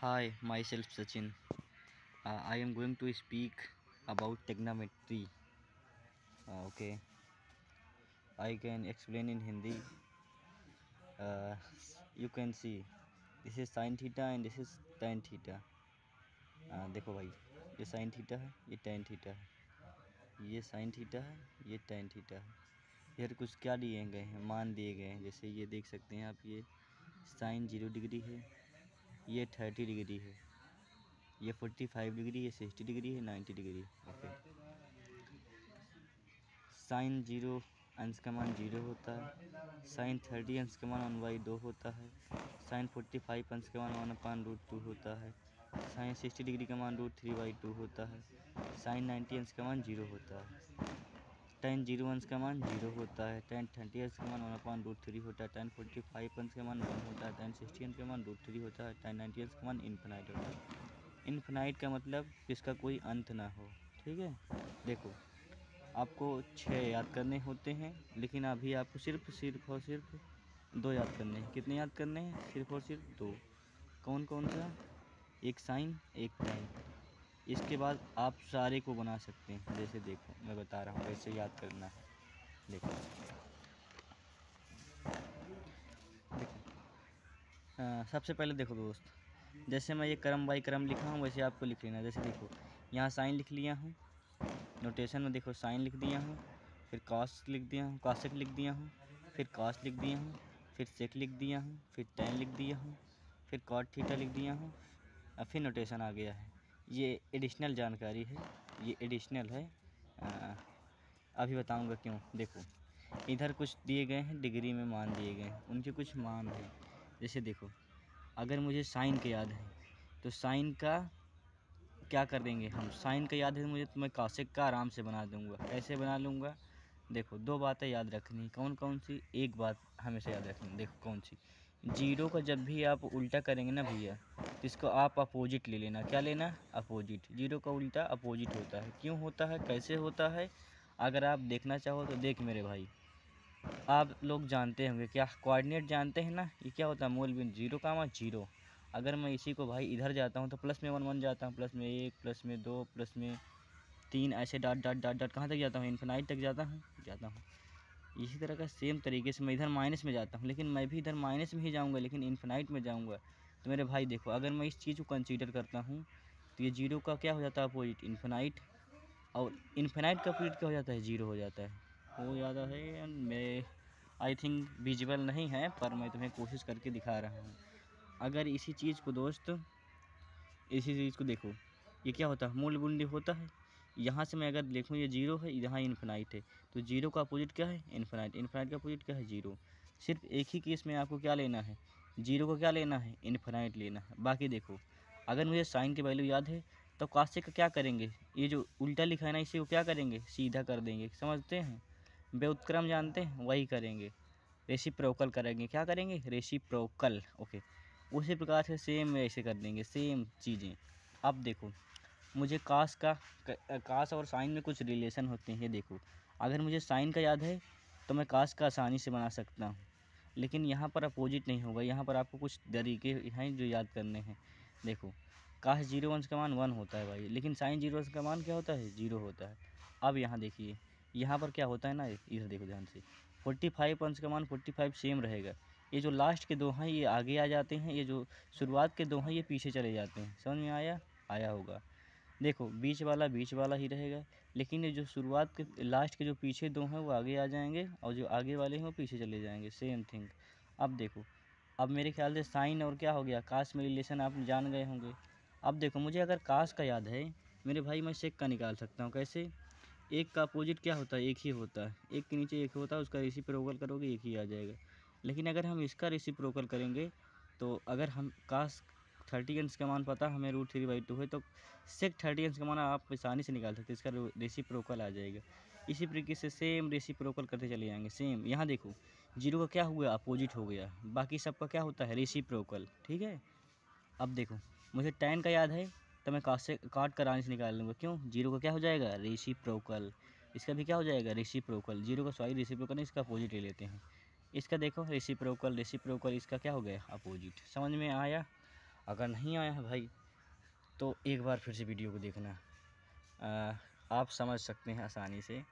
Hi, myself Sachin. I am going to speak about trigonometry. Okay, I can explain in Hindi. Uh, you can see this is sin theta and this is tan theta. देखो भाई, ये sin theta है, ये tan theta है, ये sin theta है, ये tan theta है। इधर कुछ क्या दिए गए हैं, मान दिए गए हैं। जैसे ये देख सकते हैं आप, ये sin 0 डिग्री है, ये 30 डिग्री है, ये 45 डिग्री, ये 60 डिग्री है, 90 डिग्री। ओके, साइन 0 अंश का मान 0 होता है, साइन 30 अंश का मान 1/2 होता है, साइन 45 अंश का मान 1/√2 होता है, साइन 60 डिग्री का मान √3/2 होता है, साइन 90 अंश का मान 0 होता है, tan 0 अंश का मान 0 होता है, tan 30 अंश का मान 1/√3 होता है, tan 45 अंश का मान 1 होता है, tan 60 अंश का मान √3 होता है, tan 90 अंश का मान इन्फिनाइट होता है। इन्फिनाइट का मतलब जिसका कोई अंत ना हो। ठीक है, देखो आपको 6 याद करने होते हैं, लेकिन अभी आपको सिर्फ और सिर्फ 2 याद करने हैं। कितने याद करने हैं? सिर्फ और सिर्फ 2। कौन कौन सा? एक साइन, एक टैन। इसके बाद आप सारे को बना सकते हैं। जैसे देखो मैं बता रहा हूँ कैसे याद करना है। देखो सबसे पहले देखो दोस्त, जैसे मैं ये क्रम बाई क्रम लिखा हूँ वैसे आपको लिख लेना है। जैसे देखो यहाँ साइन लिख लिया हूँ, नोटेशन में देखो साइन लिख दिया हूँ, फिर कॉस लिख दिया हूँ, कॉसेक लिख दिया हूँ, फिर कॉस लिख दिया हूँ, फिर सेक लिख दिया हूँ, फिर टैन लिख दिया हूँ, फिर कॉट थीटा लिख दिया हूँ, और फिर नोटेशन आ गया है। ये एडिशनल जानकारी है, ये एडिशनल है। अभी बताऊँगा क्यों। देखो इधर कुछ दिए गए हैं, डिग्री में मान दिए गए हैं, उनके कुछ मान हैं। जैसे देखो अगर मुझे साइन के याद है तो साइन का क्या कर देंगे हम, साइन का याद है मुझे तो मैं कॉसेक का आराम से बना दूंगा। कैसे बना लूँगा? देखो 2 बातें याद रखनी। कौन कौन सी? एक बात हमेशा याद रखनी, देखो कौन सी। 0 का जब भी आप उल्टा करेंगे ना भैया, तो इसको आप अपोजिट ले लेना। क्या लेना? अपोजिट। 0 का उल्टा अपोजिट होता है। क्यों होता है, कैसे होता है? अगर आप देखना चाहो तो देख मेरे भाई, आप लोग जानते होंगे क्या, कोऑर्डिनेट जानते हैं ना, ये क्या होता है? मूल बिंदु। 0 का मान 0। अगर मैं इसी को भाई इधर जाता हूँ तो प्लस में 1 1 जाता हूँ, प्लस में 1, प्लस में 2, प्लस में 3, ऐसे डॉट डॉट डॉट डॉट कहाँ तक जाता हूँ? इन्फिनाइट तक जाता हूँ। इसी तरह का सेम तरीके से मैं इधर माइनस में जाता हूँ, लेकिन मैं भी इधर माइनस में ही जाऊँगा, लेकिन इन्फिनाइट में जाऊँगा। तो मेरे भाई देखो, अगर मैं इस चीज़ को कंसीडर करता हूँ तो ये 0 का क्या हो जाता है? Opposite, infinite. और इन्फिनाइट का अपोजिट क्या हो जाता है? 0 हो जाता है। हो जाता है। मैं आई थिंक विजिबल नहीं है, पर मैं तुम्हें कोशिश करके दिखा रहा हूँ। अगर इसी चीज़ को दोस्त, इसी चीज़ को देखो, ये क्या होता है? मूल बिंदु होता है। यहाँ से मैं अगर देखूँ ये 0 है, यहाँ इन्फिनाइट है, तो 0 का अपोजिट क्या है? इन्फिनाइट। इन्फिनाइट का अपोजिट क्या है? 0। सिर्फ एक ही केस में आपको क्या लेना है? 0 को क्या लेना है? इन्फिनाइट लेना है। बाकी देखो, अगर मुझे साइन की वैल्यू याद है तो कॉसेक का क्या करेंगे? ये जो उल्टा लिखा है ना, इसी को क्या करेंगे? सीधा कर देंगे। समझते हैं? व्युत्क्रम जानते हैं? वही करेंगे। रेसिप्रोकल करेंगे। क्या करेंगे? रेसिप्रोकल। ओके, उसी प्रकार से सेम ऐसे कर देंगे, सेम चीज़ें। अब देखो मुझे कास और साइन में कुछ रिलेशन होते हैं। ये देखो, अगर मुझे साइन का याद है तो मैं कास का आसानी से बना सकता हूँ, लेकिन यहाँ पर अपोजिट नहीं होगा। यहाँ पर आपको कुछ तरीके हैं जो याद करने हैं। देखो काश 0 अंश का मान 1 होता है भाई, लेकिन साइन 0 अंश का मान क्या होता है? 0 होता है। अब यहाँ देखिए, यहाँ पर क्या होता है ना, इधर देखो ध्यान से, 45 अंश का मान 45 सेम रहेगा। ये जो लास्ट के 2 हैं ये आगे आ जाते हैं, ये जो शुरुआत के 2 हैं ये पीछे चले जाते हैं। समझ में आया होगा। देखो बीच वाला ही रहेगा, लेकिन ये जो शुरुआत के लास्ट के जो पीछे 2 हैं वो आगे आ जाएंगे, और जो आगे वाले हैं वो पीछे चले जाएंगे। Same thing. अब देखो, अब मेरे ख्याल से साइन और क्या हो गया, कास में रिलेशन आप जान गए होंगे। अब देखो मुझे अगर कास का याद है मेरे भाई, मैं सेक का निकाल सकता हूँ। कैसे? एक का अपोजिट क्या होता है? एक ही होता है। एक के नीचे एक होता है, उसका रेसिप्रोकल करोगे एक ही आ जाएगा। लेकिन अगर हम इसका रेसिप्रोकल करेंगे तो अगर हम कास 30 अंश का मान पता हमें √3/2 है, तो सेक 30 अंश का मान आप आसानी से निकाल सकते हैं, इसका रेसिप्रोकल आ जाएगा। इसी तरीके से सेम रेसिप्रोकल करते चले जाएंगे। सेम यहाँ देखो, 0 का क्या हुआ? अपोजिट हो गया। बाकी सबका क्या होता है? रेसिप्रोकल। ठीक है। अब देखो मुझे tan का याद है तो मैं काट से काट कर आराम से निकाल लूँगा। क्यों? 0 का क्या हो जाएगा? रेसिप्रोकल। इसका भी क्या हो जाएगा? रेसिप्रोकल। 0 का सॉरी रेसिप्रोकल नहीं, इसका अपोजिट ले लेते हैं। इसका देखो रेसिप्रोकल, रेसिप्रोकल, इसका क्या हो गया? अपोजिट। समझ में आया? अगर नहीं आया है भाई तो एक बार फिर से वीडियो को देखना, आप समझ सकते हैं आसानी से